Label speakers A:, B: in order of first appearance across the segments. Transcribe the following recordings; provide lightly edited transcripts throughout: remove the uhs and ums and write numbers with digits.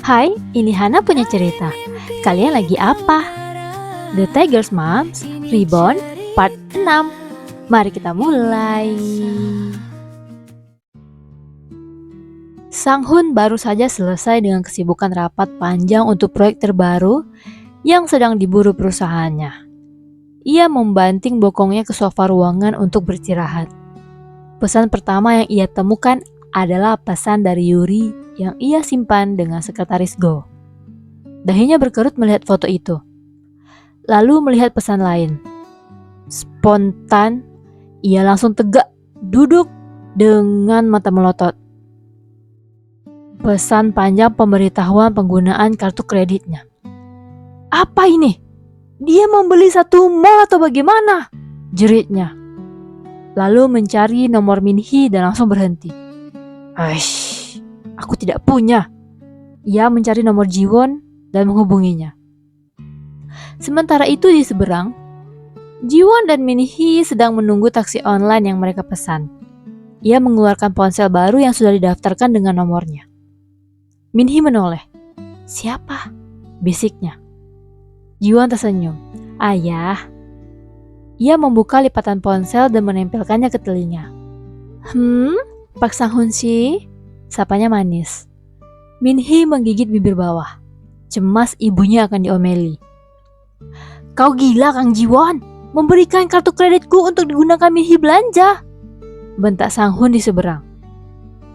A: Hai, ini Hana punya cerita. Kalian lagi apa? The Tiger's Moms Reborn Part 6. Mari kita mulai. Sang Hun baru saja selesai dengan kesibukan rapat panjang untuk proyek terbaru yang sedang diburu perusahaannya. Ia membanting bokongnya ke sofa ruangan untuk beristirahat. Pesan pertama yang ia temukan adalah pesan dari Yuri yang ia simpan dengan sekretaris Go. Dahinya berkerut melihat foto itu. Lalu melihat pesan lain. Spontan, ia langsung tegak, duduk dengan mata melotot. Pesan panjang pemberitahuan penggunaan kartu kreditnya. Apa ini? Dia membeli satu mall atau bagaimana? Jeritnya. Lalu mencari nomor Minhee dan langsung berhenti. Aish, aku tidak punya. Ia mencari nomor Jiwon dan menghubunginya. Sementara itu di seberang, Jiwon dan Minhee sedang menunggu taksi online yang mereka pesan. Ia mengeluarkan ponsel baru yang sudah didaftarkan dengan nomornya. Minhee menoleh. Siapa? Bisiknya. Jiwon tersenyum. Ayah. Ia membuka lipatan ponsel dan menempelkannya ke telinga. Pak Sang Hun sih? Sapanya manis. Minhee menggigit bibir bawah. Cemas ibunya akan diomeli. Kau gila Kang Jiwon, memberikan kartu kreditku untuk digunakan Minhee belanja. Bentak Sang Hun di seberang.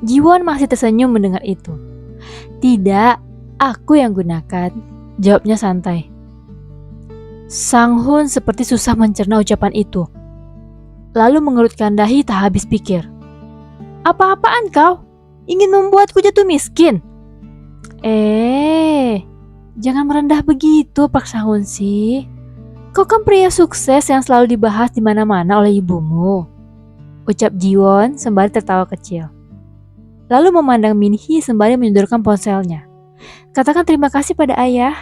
A: Jiwon masih tersenyum mendengar itu. Tidak, aku yang gunakan, jawabnya santai. Sang Hun seperti susah mencerna ucapan itu. Lalu mengerutkan dahi tak habis pikir. Apa-apaan kau? Ingin membuatku jatuh miskin? Jangan merendah begitu Pak Sang Hun sih. Kau kan pria sukses yang selalu dibahas di mana-mana oleh ibumu. Ucap Jiwon sembari tertawa kecil. Lalu memandang Minhee sembari menyodorkan ponselnya. Katakan terima kasih pada ayah.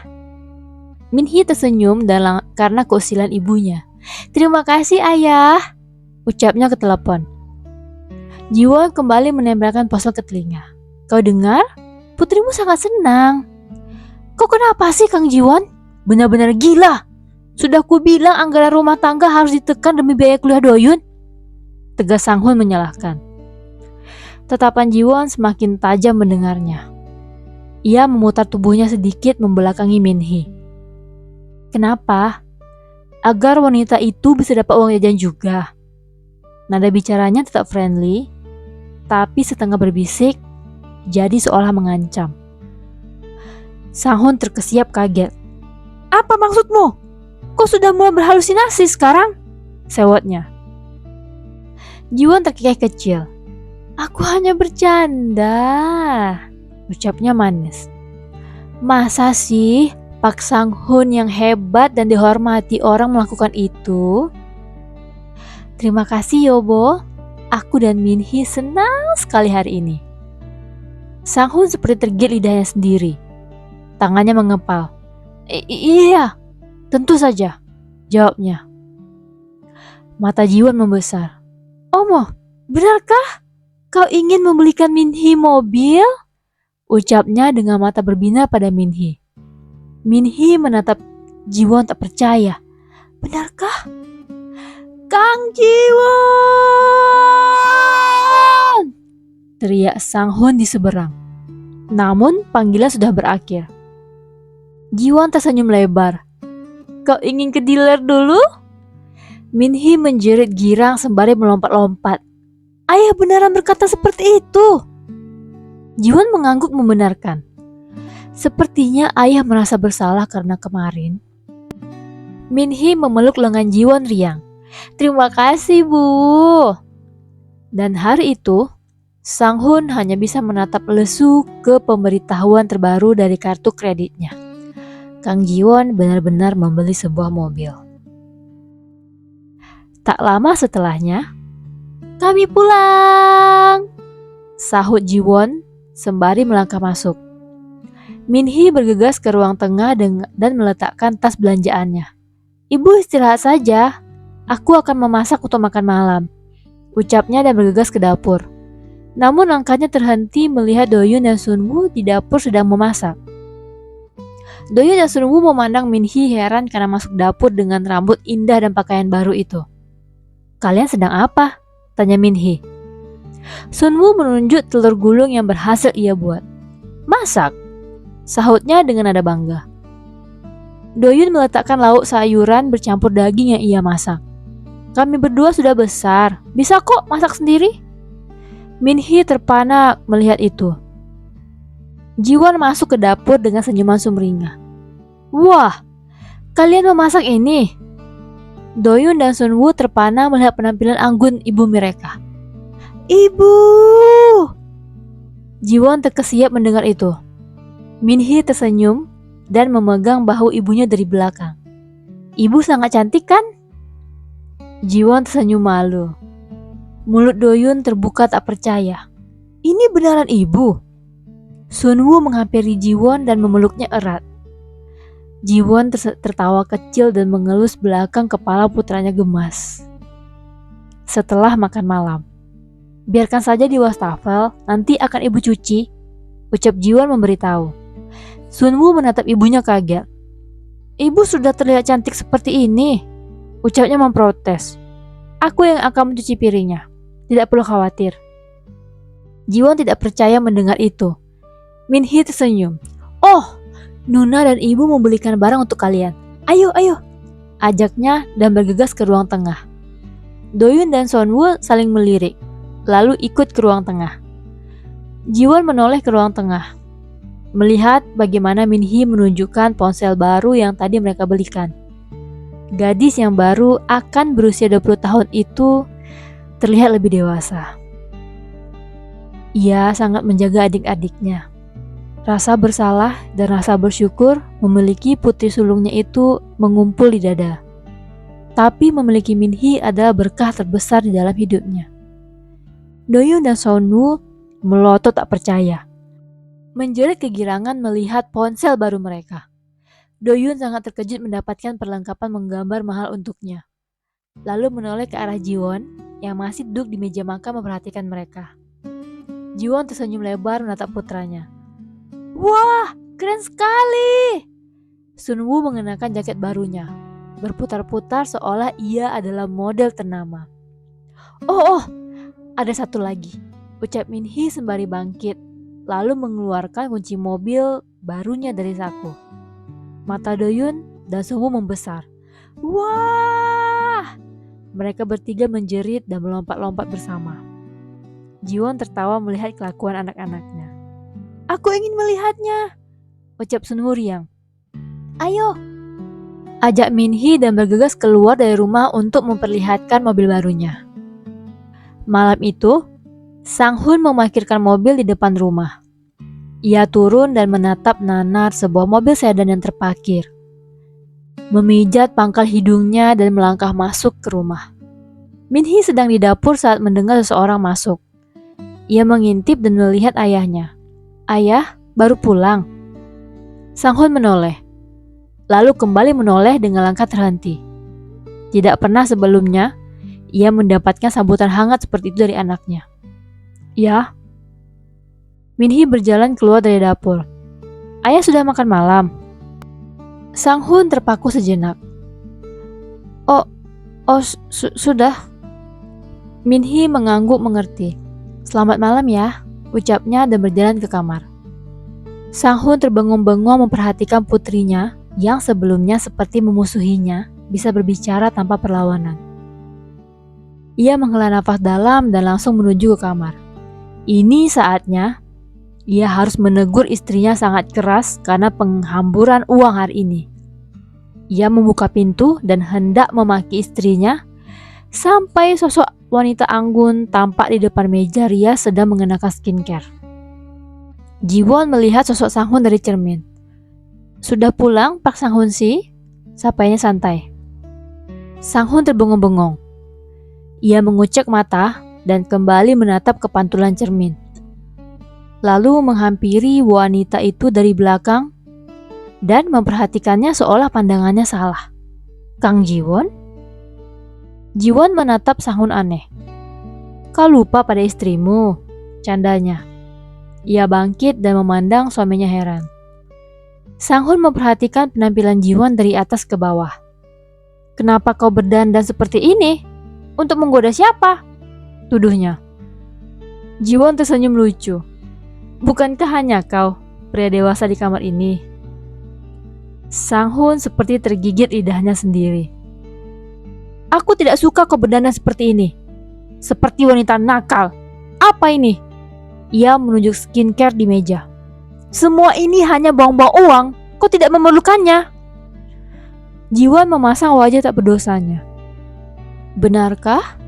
A: Minhee tersenyum karena keusilan ibunya. Terima kasih ayah, ucapnya ke telepon. Jiwon kembali menempelkan ponsel ke telinga. Kau dengar? Putrimu sangat senang. Kau kenapa sih Kang Jiwon? Benar-benar gila. Sudah ku bilang anggaran rumah tangga harus ditekan demi biaya kuliah Doyun. Tegas Sang Hun menyalahkan. Tatapan Jiwon semakin tajam mendengarnya. Ia memutar tubuhnya sedikit membelakangi Minhee. Kenapa? Agar wanita itu bisa dapat uang jajan juga. Nada bicaranya tetap friendly, tapi setengah berbisik, jadi seolah mengancam. Sang Hun terkesiap kaget. Apa maksudmu? Kau sudah mulai berhalusinasi sekarang? Sewotnya. Jiwon terkekeh kecil. Aku hanya bercanda, ucapnya manis. Masa sih? Pak Sang Hun yang hebat dan dihormati orang melakukan itu. Terima kasih Yobo. Aku dan Minhee senang sekali hari ini. Sang Hun seperti tergigit lidahnya sendiri. Tangannya mengepal. Iya, tentu saja, jawabnya. Mata Jiwon membesar. Omo, benarkah kau ingin membelikan Minhee mobil? Ucapnya dengan mata berbinar pada Minhee. Minhee menatap Jiwon tak percaya. Benarkah? Kang Jiwon! Teriak Sang Hun di seberang. Namun panggilan sudah berakhir. Jiwon tersenyum lebar. Kau ingin ke dealer dulu? Minhee menjerit girang sembari melompat-lompat. Ayah beneran berkata seperti itu. Jiwon mengangguk membenarkan. Sepertinya ayah merasa bersalah karena kemarin. Minhee memeluk lengan Jiwon riang. Terima kasih Bu. Dan hari itu, Sang Hun hanya bisa menatap lesu ke pemberitahuan terbaru dari kartu kreditnya. Kang Jiwon benar-benar membeli sebuah mobil. Tak lama setelahnya, kami pulang, sahut Jiwon sembari melangkah masuk. Minhee bergegas ke ruang tengah dan meletakkan tas belanjaannya. Ibu istirahat saja, aku akan memasak untuk makan malam, ucapnya dan bergegas ke dapur. Namun langkahnya terhenti melihat Doyun dan Sunwoo di dapur sedang memasak. Doyun dan Sunwoo memandang Minhee heran karena masuk dapur dengan rambut indah dan pakaian baru itu. "Kalian sedang apa?" tanya Minhee. Sunwoo menunjuk telur gulung yang berhasil ia buat. "Masak," sahutnya dengan nada bangga. Doyun meletakkan lauk sayuran bercampur daging yang ia masak. "Kami berdua sudah besar, bisa kok masak sendiri." Minhee terpana melihat itu. Jiwon masuk ke dapur dengan senyuman sumringah. "Wah, kalian memasak ini?" Doyun dan Sunwoo terpana melihat penampilan anggun ibu mereka. "Ibu!" Jiwon terkesiap mendengar itu. Minhee tersenyum dan memegang bahu ibunya dari belakang. "Ibu sangat cantik kan?" Jiwon tersenyum malu. Mulut Doyun terbuka tak percaya. "Ini beneran ibu?" Sunwoo menghampiri Jiwon dan memeluknya erat. Jiwon tertawa kecil dan mengelus belakang kepala putranya gemas. Setelah makan malam, "Biarkan saja di wastafel, nanti akan ibu cuci," ucap Jiwon memberitahu. Sunwoo menatap ibunya kaget. "Ibu sudah terlihat cantik seperti ini," ucapnya memprotes. "Aku yang akan mencuci piringnya, tidak perlu khawatir." Jiwon tidak percaya mendengar itu. Minhee tersenyum. "Oh, Nuna dan ibu membelikan barang untuk kalian. Ayo, ayo," ajaknya dan bergegas ke ruang tengah. Doyun dan Sunwoo saling melirik, lalu ikut ke ruang tengah. Jiwon menoleh ke ruang tengah, melihat bagaimana Minhee menunjukkan ponsel baru yang tadi mereka belikan. Gadis yang baru akan berusia 20 tahun itu terlihat lebih dewasa. Ia sangat menjaga adik-adiknya. Rasa bersalah dan rasa bersyukur memiliki putri sulungnya itu mengumpul di dada. Tapi memiliki Minhee adalah berkah terbesar di dalam hidupnya. Doyun dan Sunwoo melotot tak percaya, menjerit kegirangan melihat ponsel baru mereka. Doyun sangat terkejut mendapatkan perlengkapan menggambar mahal untuknya. Lalu menoleh ke arah Jiwon yang masih duduk di meja makan memperhatikan mereka. Jiwon tersenyum lebar menatap putranya. "Wah, keren sekali!" Sunwoo mengenakan jaket barunya, berputar-putar seolah ia adalah model ternama. Oh, ada satu lagi," ucap Minhee sembari bangkit, lalu mengeluarkan kunci mobil barunya dari saku. Mata Doyun dan Sunwoo membesar. "Wah!" Mereka bertiga menjerit dan melompat-lompat bersama. Jiwon tertawa melihat kelakuan anak-anaknya. "Aku ingin melihatnya," ucap Sunwoo riang. "Ayo," ajak Minhee dan bergegas keluar dari rumah untuk memperlihatkan mobil barunya. Malam itu, Sang Hun memarkirkan mobil di depan rumah. Ia turun dan menatap nanar sebuah mobil sedan yang terparkir. Memijat pangkal hidungnya dan melangkah masuk ke rumah. Minhee sedang di dapur saat mendengar seseorang masuk. Ia mengintip dan melihat ayahnya. "Ayah, baru pulang?" Sang Hun menoleh, lalu kembali menoleh dengan langkah terhenti. Tidak pernah sebelumnya ia mendapatkan sambutan hangat seperti itu dari anaknya. "Ya." Minhee berjalan keluar dari dapur. "Ayah sudah makan malam?" Sang Hun terpaku sejenak. Sudah." Minhee mengangguk mengerti. "Selamat malam ya," ucapnya dan berjalan ke kamar. Sang Hun terbengong-bengong memperhatikan putrinya yang sebelumnya seperti memusuhinya bisa berbicara tanpa perlawanan. Ia menghela nafas dalam dan langsung menuju ke kamar. Ini saatnya ia harus menegur istrinya sangat keras karena penghamburan uang hari ini. Ia membuka pintu dan hendak memaki istrinya sampai sosok wanita anggun tampak di depan meja rias sedang mengenakan skincare. Jiwon melihat sosok Sang Hun dari cermin. "Sudah pulang, Pak Sang Hun si?" sapanya santai. Sang Hun terbengong-bengong. Ia mengucek mata dan kembali menatap ke pantulan cermin. Lalu menghampiri wanita itu dari belakang dan memperhatikannya seolah pandangannya salah. "Kang Jiwon?" Jiwon menatap Sang Hun aneh. "Kau lupa pada istrimu?" candanya. Ia bangkit dan memandang suaminya heran. Sang-hun memperhatikan penampilan Jiwon dari atas ke bawah. "Kenapa kau berdandan seperti ini? Untuk menggoda siapa?" tuduhnya. Jiwon tersenyum lucu. "Bukankah hanya kau, pria dewasa di kamar ini?" Sang-hun seperti tergigit lidahnya sendiri. "Aku tidak suka kau berdandan seperti ini. Seperti wanita nakal. Apa ini?" Ia menunjuk skincare di meja. "Semua ini hanya buang-buang uang. Kau tidak memerlukannya." Jiwon memasang wajah tak berdosanya. "Benarkah?"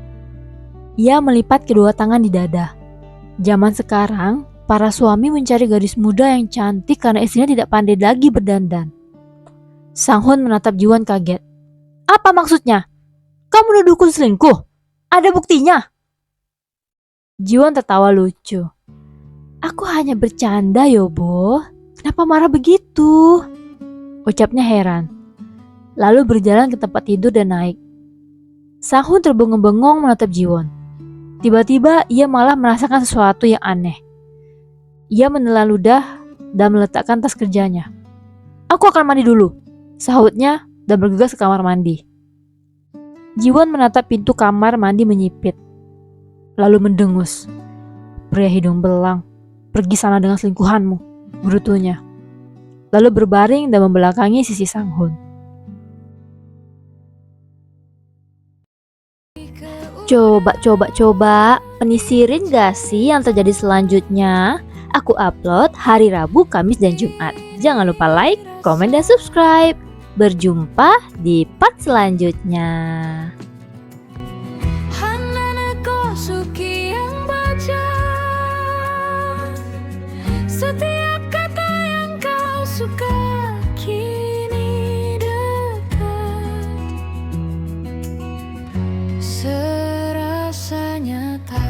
A: Ia melipat kedua tangan di dada. Zaman sekarang, para suami mencari gadis muda yang cantik karena istrinya tidak pandai lagi berdandan. Sang-hun menatap Jiwon kaget. "Apa maksudnya? Kau menuduhku selingkuh? Ada buktinya?" Jiwon tertawa lucu. "Aku hanya bercanda, Yobo. Kenapa marah begitu?" ucapnya heran. Lalu berjalan ke tempat tidur dan naik. Sang-hun terbengong-bengong menatap Jiwon. Tiba-tiba ia malah merasakan sesuatu yang aneh. Ia menelan ludah dan meletakkan tas kerjanya. "Aku akan mandi dulu," sahutnya dan bergegas ke kamar mandi. Jiwon menatap pintu kamar mandi menyipit. Lalu mendengus. "Pria hidung belang, pergi sana dengan selingkuhanmu," gerutunya. Lalu berbaring dan membelakangi sisi Sang-hun. Coba penisirin gak sih yang terjadi selanjutnya? Aku upload hari Rabu, Kamis, dan Jumat. Jangan lupa like, komen, dan subscribe. Berjumpa di part selanjutnya.
B: Setiap kata yang kau suka kini dekat, serasa nyata.